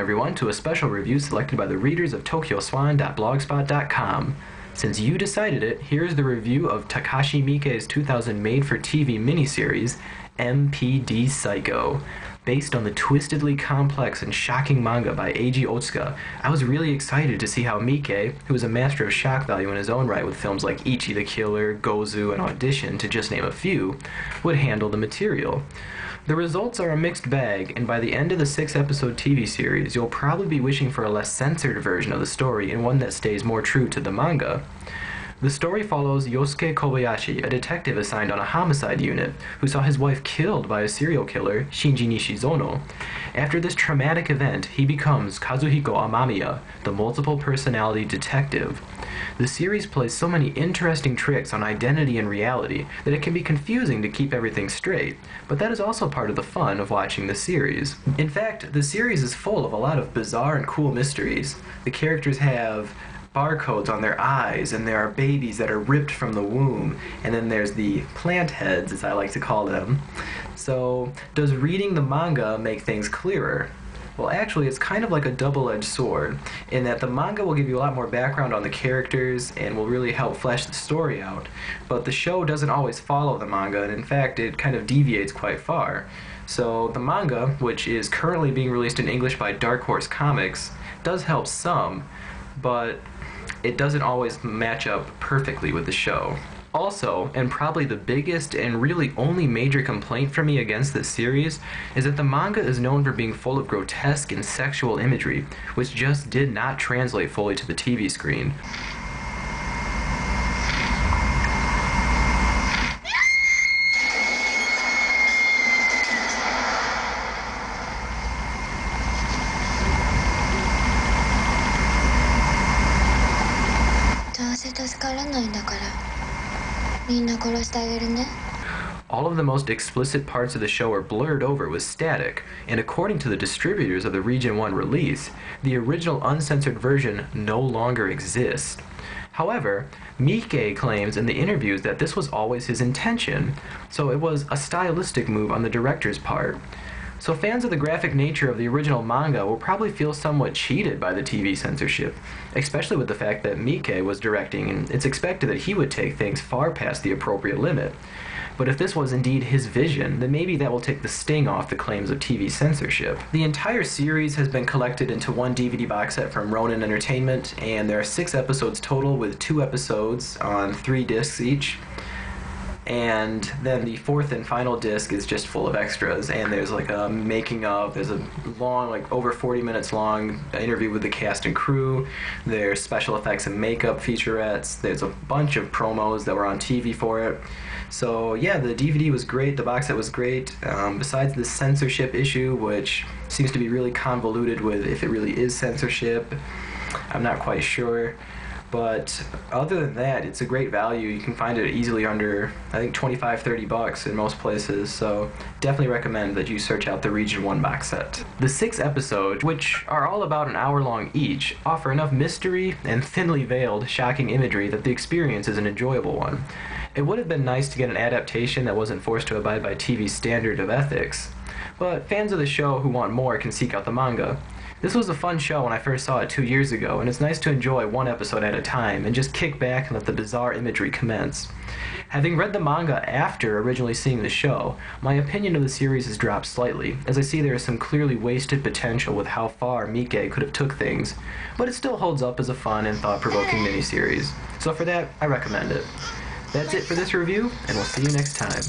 everyone, to a special review selected by the readers of tokyoswan.blogspot.com. Since you decided it, here's the review of Takashi Miike's 2000 made-for-TV miniseries, MPD Psycho. Based on the twistedly complex and shocking manga by Eiji Otsuka, I was really excited to see how Miike, who is a master of shock value in his own right with films like Ichi the Killer, Gozu, and Audition, to just name a few, would handle the material. The results are a mixed bag, and by the end of the 6-episode TV series, you'll probably be wishing for a less censored version of the story and one that stays more true to the manga. The story follows Yosuke Kobayashi, a detective assigned on a homicide unit, who saw his wife killed by a serial killer, Shinji Nishizono. After this traumatic event, he becomes Kazuhiko Amamiya, the multiple personality detective. The series plays so many interesting tricks on identity and reality that it can be confusing to keep everything straight, but that is also part of the fun of watching the series. In fact, the series is full of a lot of bizarre and cool mysteries. The characters have barcodes on their eyes, and there are babies that are ripped from the womb, and then there's the plant heads, as I like to call them. So, does reading the manga make things clearer? Well, actually, it's kind of like a double-edged sword, in that the manga will give you a lot more background on the characters and will really help flesh the story out, but the show doesn't always follow the manga, and in fact, it kind of deviates quite far. So, the manga, which is currently being released in English by Dark Horse Comics, does help some, but it doesn't always match up perfectly with the show. Also, and probably the biggest and really only major complaint for me against this series, is that the manga is known for being full of grotesque and sexual imagery, which just did not translate fully to the TV screen. All of the most explicit parts of the show are blurred over with static, and according to the distributors of the Region 1 release, the original uncensored version no longer exists. However, Miike claims in the interviews that this was always his intention, so it was a stylistic move on the director's part. So fans of the graphic nature of the original manga will probably feel somewhat cheated by the TV censorship, especially with the fact that Miike was directing, and it's expected that he would take things far past the appropriate limit. But if this was indeed his vision, then maybe that will take the sting off the claims of TV censorship. The entire series has been collected into one DVD box set from Ronin Entertainment, and there are 6 episodes total, with 2 episodes on 3 discs each. And then the 4th and final disc is just full of extras, and there's like a making of, there's a long, like over 40 minutes long interview with the cast and crew, there's special effects and makeup featurettes, there's a bunch of promos that were on TV for it. So yeah, the DVD was great, the box set was great, besides the censorship issue, which seems to be really convoluted with if it really is censorship. I'm not quite sure. But other than that, it's a great value. You can find it easily under, I think, $25–30 in most places, so definitely recommend that you search out the Region 1 box set. The 6 episodes, which are all about an hour long each, offer enough mystery and thinly veiled, shocking imagery that the experience is an enjoyable one. It would have been nice to get an adaptation that wasn't forced to abide by TV's standard of ethics, but fans of the show who want more can seek out the manga. This was a fun show when I first saw it 2 years ago, and it's nice to enjoy one episode at a time and just kick back and let the bizarre imagery commence. Having read the manga after originally seeing the show, my opinion of the series has dropped slightly, as I see there is some clearly wasted potential with how far Miike could have took things, but it still holds up as a fun and thought-provoking miniseries. So for that, I recommend it. That's it for this review, and we'll see you next time.